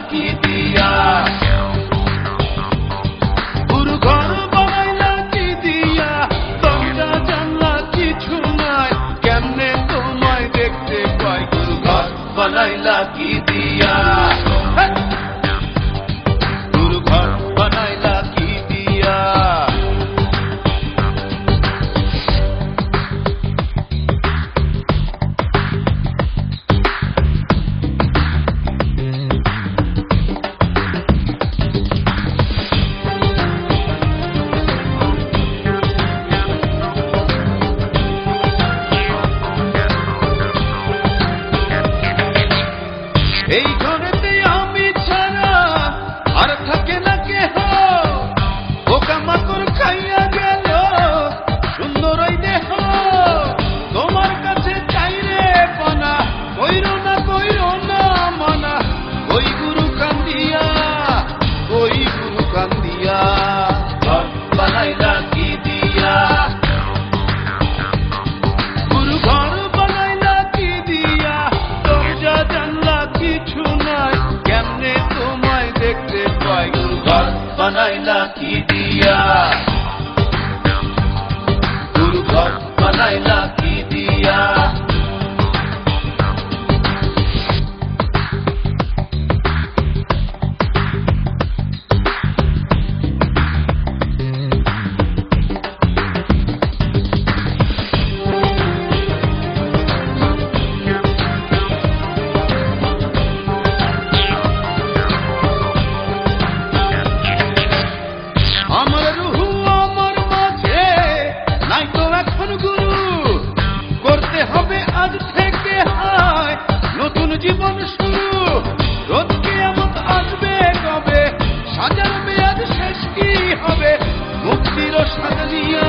কি দিয়া, গুরু ঘর বানাইলা কি দিয়া, দরজা জানলা কিছু নাই, কেমনে তোমায় দেখতে পাই, গুরু ঘর বানাইলা কি দিয়া, গুরু ঘর বানাইলা কি দিয়া। এই ঘরেতে আমি ছাড়া আর থাকে না কেহ, পোকামাকড় খাইয়া গেল সুন্দর ওই দেহ, তোমার কাছে চাই রে পানা, কইরো না মানা, ওই গুরু কান্দিয়া, ওই গুরু কান্দিয়া, ঘর বানাইলা কি দিয়া, গুরু ঘর বানাইলা কি দিয়া, দরজা জানলা কিছু নাই, কেমনে তোমায় দেখতে পাই, গুরু ঘর বানাইলা কি দিয়া, গুরু ঘর বানাইলা কি দিয়া। আমার রুহু আমার মাঝে নাই তো এখন গুরু, করতে হবে আজ থেকে হায় নতুন জীবন শুরু, রোজ কিয়ামত আসবে কবে, সাজার মেয়াদ শেষ কি হবে, মুক্তির স্বাদ নিয়া